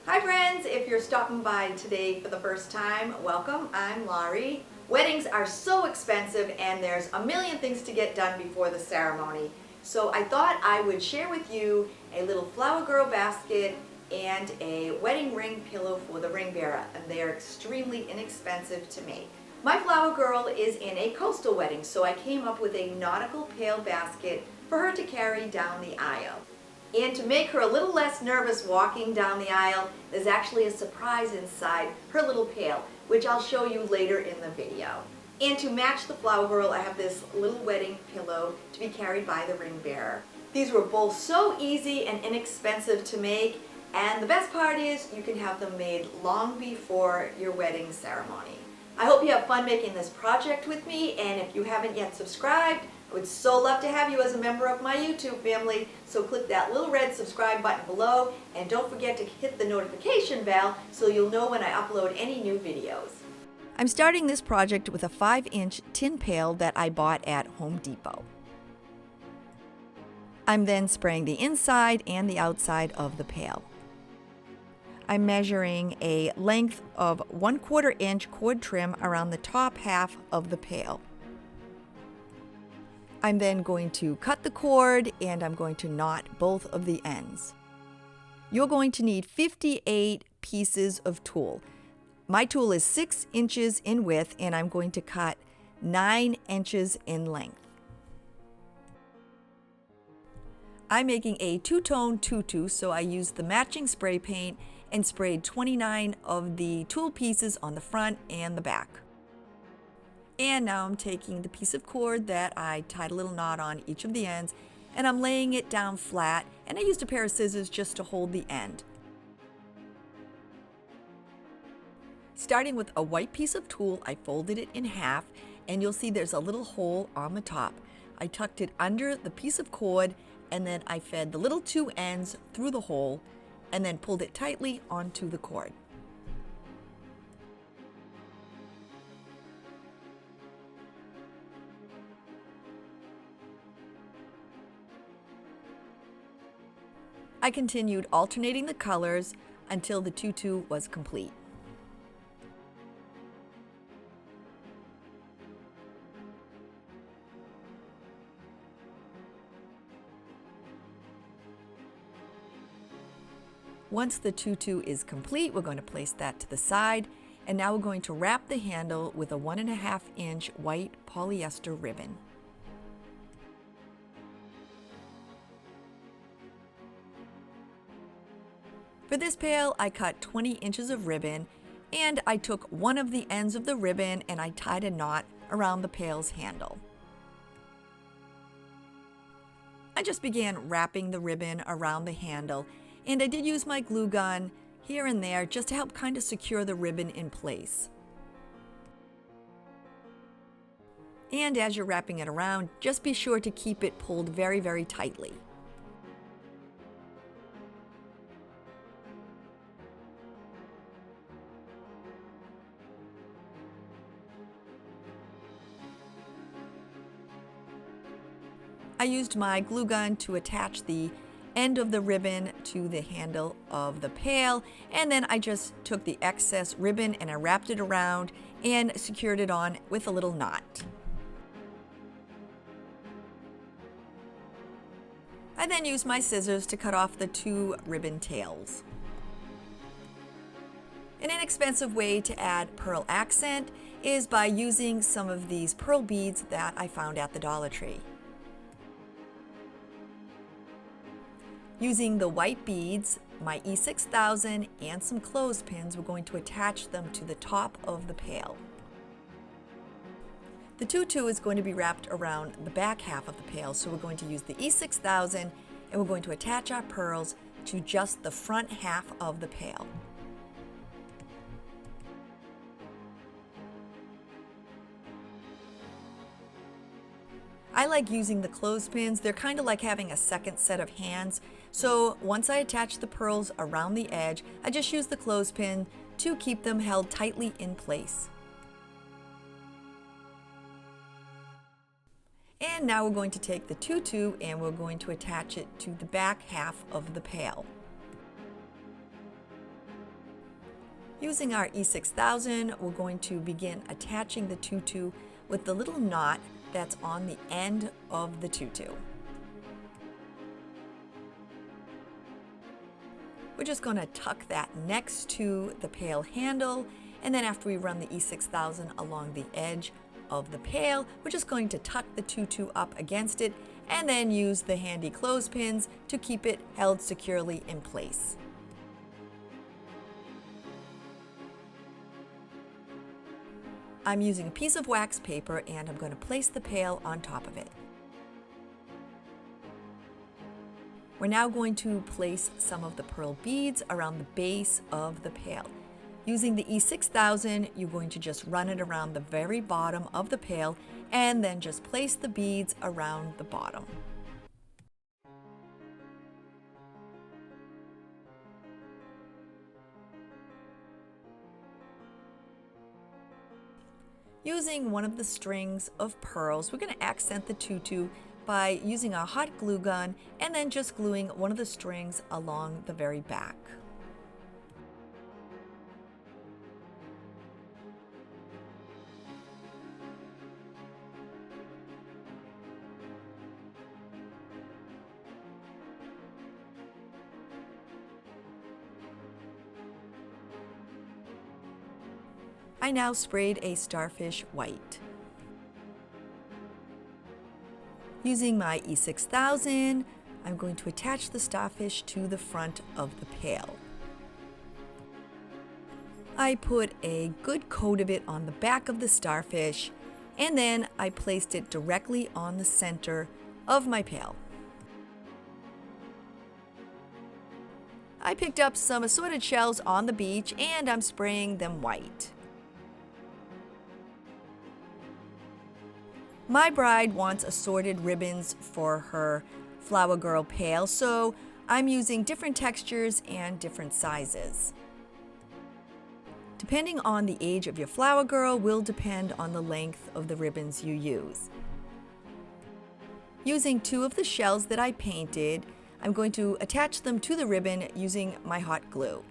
Hi friends, if you're stopping by today for the first time, welcome. I'm Laurie. Weddings are so expensive and there's a million things to get done before the ceremony. So I thought I would share with you a little flower girl basket and a wedding ring pillow for the ring bearer, and they are extremely inexpensive to make. My flower girl is in a coastal wedding, so I came up with a nautical pail basket for her to carry down the aisle. And to make her a little less nervous walking down the aisle, there's actually a surprise inside her little pail, which I'll show you later in the video. And to match the flower girl, I have this little wedding pillow to be carried by the ring bearer. These were both so easy and inexpensive to make, and the best part is you can have them made long before your wedding ceremony. I hope you have fun making this project with me, and if you haven't yet subscribed, I would so love to have you as a member of my YouTube family, so click that little red subscribe button below, and don't forget to hit the notification bell so you'll know when I upload any new videos. I'm starting this project with a 5-inch tin pail that I bought at Home Depot. I'm then spraying the inside and the outside of the pail. I'm measuring a length of 1/4 inch cord trim around the top half of the pail. I'm then going to cut the cord and I'm going to knot both of the ends. You're going to need 58 pieces of tulle. My tulle is 6 inches in width and I'm going to cut 9 inches in length. I'm making a two-tone tutu, so I used the matching spray paint and sprayed 29 of the tulle pieces on the front and the back. And now I'm taking the piece of cord that I tied a little knot on each of the ends, and I'm laying it down flat, and I used a pair of scissors just to hold the end. Starting with a white piece of tulle, I folded it in half, and you'll see there's a little hole on the top. I tucked it under the piece of cord, and then I fed the little two ends through the hole, and then pulled it tightly onto the cord. I continued alternating the colors until the tutu was complete. Once the tutu is complete, we're going to place that to the side, and now we're going to wrap the handle with a 1.5 inch white polyester ribbon. For this pail, I cut 20 inches of ribbon, and I took one of the ends of the ribbon and I tied a knot around the pail's handle. I just began wrapping the ribbon around the handle, and I did use my glue gun here and there just to help kind of secure the ribbon in place. And as you're wrapping it around, just be sure to keep it pulled very, very tightly. I used my glue gun to attach the end of the ribbon to the handle of the pail, and then I just took the excess ribbon and I wrapped it around and secured it on with a little knot. I then used my scissors to cut off the two ribbon tails. An inexpensive way to add pearl accent is by using some of these pearl beads that I found at the Dollar Tree. Using the white beads, my E6000, and some clothespins, we're going to attach them to the top of the pail. The tutu is going to be wrapped around the back half of the pail, so we're going to use the E6000 and we're going to attach our pearls to just the front half of the pail. I like using the clothespins. They're kind of like having a second set of hands. So once I attach the pearls around the edge, I just use the clothespin to keep them held tightly in place. And now we're going to take the tutu and we're going to attach it to the back half of the pail. Using our E6000, we're going to begin attaching the tutu with the little knot that's on the end of the tutu. We're just going to tuck that next to the pail handle, and then after we run the E6000 along the edge of the pail, we're just going to tuck the tutu up against it and then use the handy clothespins to keep it held securely in place. I'm using a piece of wax paper and I'm going to place the pail on top of it. We're now going to place some of the pearl beads around the base of the pail. Using the E6000, you're going to just run it around the very bottom of the pail and then just place the beads around the bottom. Using one of the strings of pearls, we're going to accent the tutu by using our hot glue gun and then just gluing one of the strings along the very back. I now sprayed a Starfish white. Using my E6000, I'm going to attach the Starfish to the front of the pail. I put a good coat of it on the back of the Starfish, and then I placed it directly on the center of my pail. I picked up some assorted shells on the beach and I'm spraying them white. My bride wants assorted ribbons for her flower girl pail, so I'm using different textures and different sizes. Depending on the age of your flower girl will depend on the length of the ribbons you use. Using two of the shells that I painted, I'm going to attach them to the ribbon using my hot glue.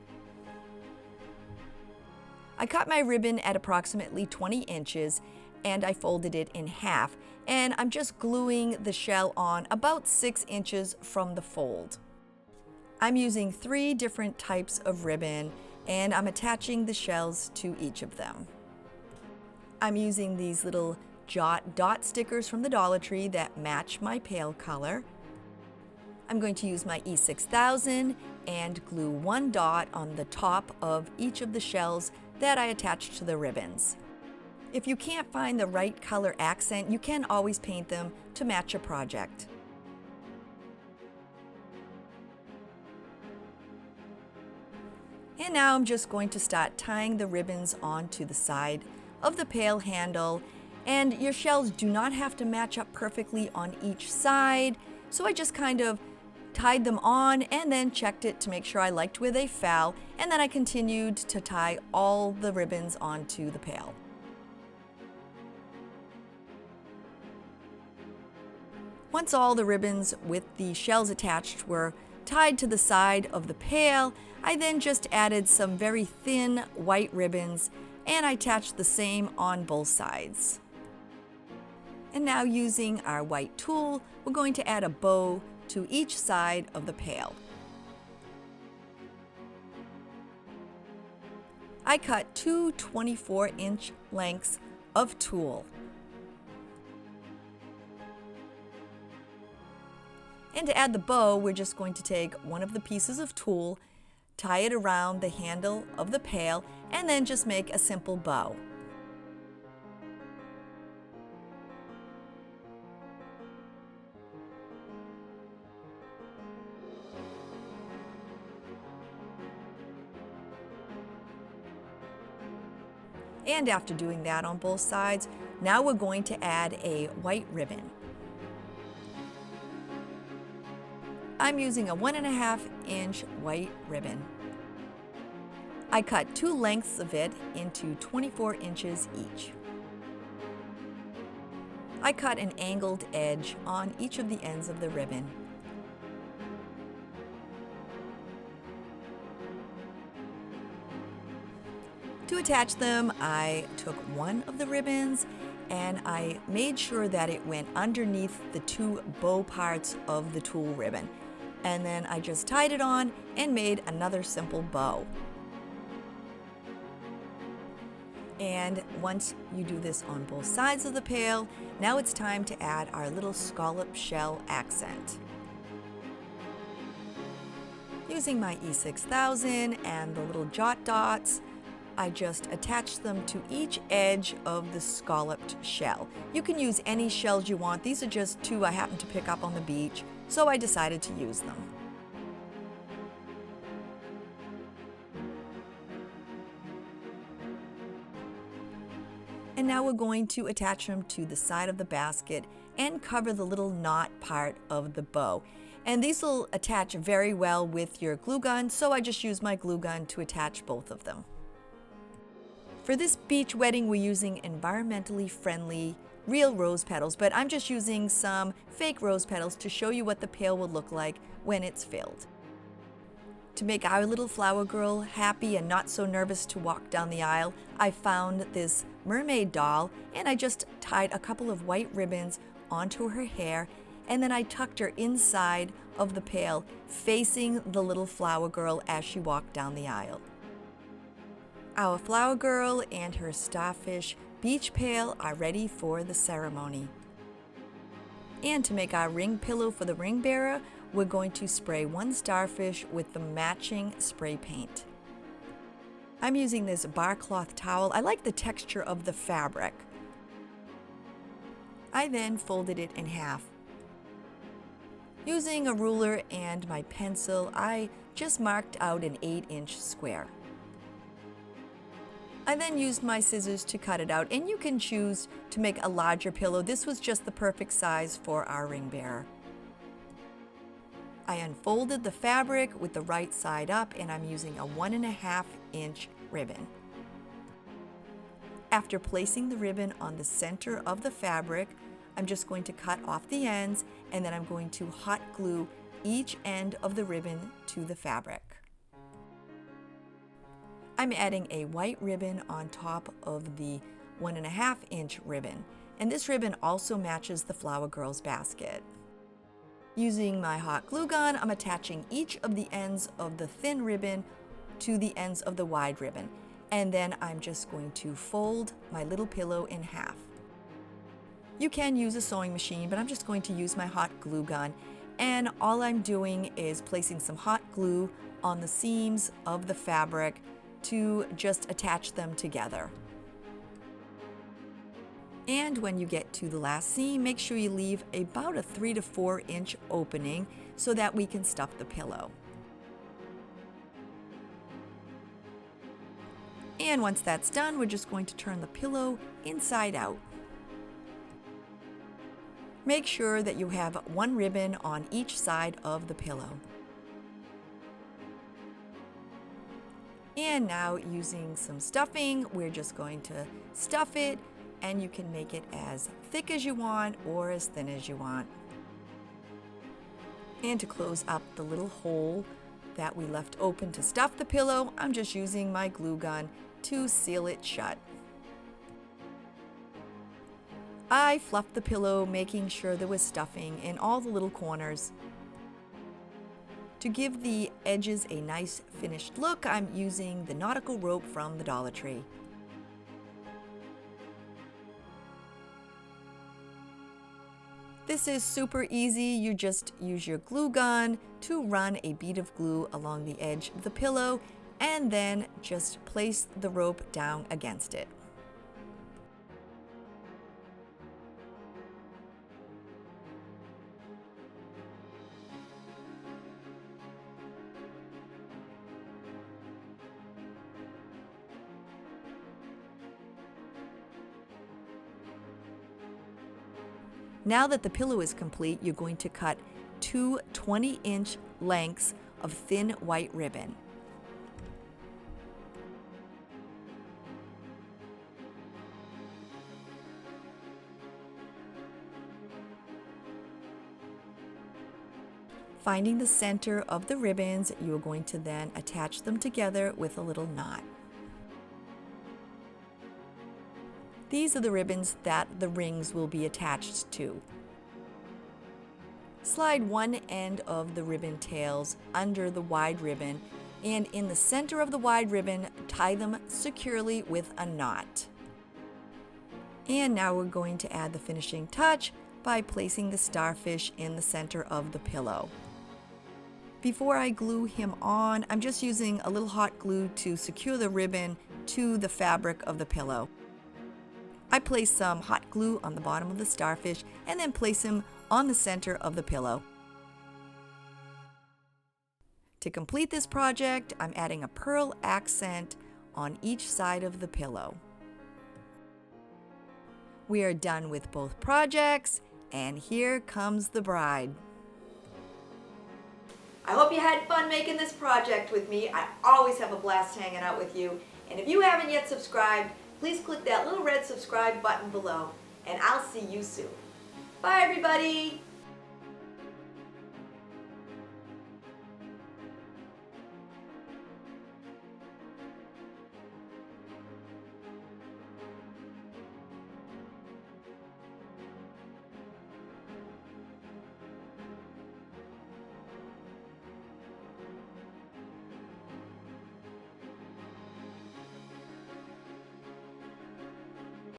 I cut my ribbon at approximately 20 inches and I folded it in half, and I'm just gluing the shell on about 6 inches from the fold. I'm using 3 different types of ribbon and I'm attaching the shells to each of them. I'm using these little dot stickers from the Dollar Tree that match my pail color. I'm going to use my E6000 and glue 1 dot on the top of each of the shells that I attached to the ribbons. If you can't find the right color accent, you can always paint them to match your project. And now I'm just going to start tying the ribbons onto the side of the pail handle, and your shells do not have to match up perfectly on each side, so I just kind of tied them on and then checked it to make sure I liked where they fell, and then I continued to tie all the ribbons onto the pail. Once all the ribbons with the shells attached were tied to the side of the pail, I then just added some very thin white ribbons and I attached the same on both sides. And now using our white tulle, we're going to add a bow to each side of the pail. I cut 2 24-inch lengths of tulle. And to add the bow, we're just going to take one of the pieces of tulle, tie it around the handle of the pail, and then just make a simple bow. And after doing that on both sides, now we're going to add a white ribbon. I'm using a 1.5-inch white ribbon. I cut 2 lengths of it into 24 inches each. I cut an angled edge on each of the ends of the ribbon. To attach them, I took one of the ribbons and I made sure that it went underneath the two bow parts of the tulle ribbon. And then I just tied it on and made another simple bow. And once you do this on both sides of the pail, now it's time to add our little scallop shell accent. Using my E6000 and the little jot dots, I just attach them to each edge of the scalloped shell. You can use any shells you want. These are just two I happened to pick up on the beach, so I decided to use them. And now we're going to attach them to the side of the basket and cover the little knot part of the bow. And these will attach very well with your glue gun, so I just use my glue gun to attach both of them. For this beach wedding, we're using environmentally friendly real rose petals, but I'm just using some fake rose petals to show you what the pail will look like when it's filled. To make our little flower girl happy and not so nervous to walk down the aisle, I found this mermaid doll and I just tied a couple of white ribbons onto her hair, and then I tucked her inside of the pail facing the little flower girl as she walked down the aisle. Our flower girl and her Starfish beach pail are ready for the ceremony. And to make our ring pillow for the ring bearer, we're going to spray one starfish with the matching spray paint. I'm using this bar cloth towel. I like the texture of the fabric. I then folded it in half. Using a ruler and my pencil, I just marked out an 8-inch square. I then used my scissors to cut it out, and you can choose to make a larger pillow. This was just the perfect size for our ring bearer. I unfolded the fabric with the right side up, and I'm using a 1.5-inch ribbon. After placing the ribbon on the center of the fabric, I'm just going to cut off the ends, and then I'm going to hot glue each end of the ribbon to the fabric. I'm adding a white ribbon on top of the 1.5-inch ribbon, and this ribbon also matches the flower girl's basket. Using my hot glue gun, I'm attaching each of the ends of the thin ribbon to the ends of the wide ribbon, and then I'm just going to fold my little pillow in half. You can use a sewing machine, but I'm just going to use my hot glue gun, and all I'm doing is placing some hot glue on the seams of the fabric to just attach them together. And when you get to the last seam, make sure you leave about a 3 to 4 inch opening so that we can stuff the pillow. And once that's done, we're just going to turn the pillow inside out. Make sure that you have one ribbon on each side of the pillow. And now, using some stuffing, we're just going to stuff it, and you can make it as thick as you want or as thin as you want. And to close up the little hole that we left open to stuff the pillow, I'm just using my glue gun to seal it shut. I fluffed the pillow, making sure there was stuffing in all the little corners. To give the edges a nice finished look, I'm using the nautical rope from the Dollar Tree. This is super easy. You just use your glue gun to run a bead of glue along the edge of the pillow and then just place the rope down against it. Now that the pillow is complete, you're going to cut two 20-inch lengths of thin white ribbon. Finding the center of the ribbons, you are going to then attach them together with a little knot. These are the ribbons that the rings will be attached to. Slide one end of the ribbon tails under the wide ribbon, and in the center of the wide ribbon, tie them securely with a knot. And now we're going to add the finishing touch by placing the starfish in the center of the pillow. Before I glue him on, I'm just using a little hot glue to secure the ribbon to the fabric of the pillow. I place some hot glue on the bottom of the starfish and then place him on the center of the pillow. To complete this project, I'm adding a pearl accent on each side of the pillow. We are done with both projects, and here comes the bride. I hope you had fun making this project with me. I always have a blast hanging out with you. And if you haven't yet subscribed, please click that little red subscribe button below, and I'll see you soon. Bye, everybody.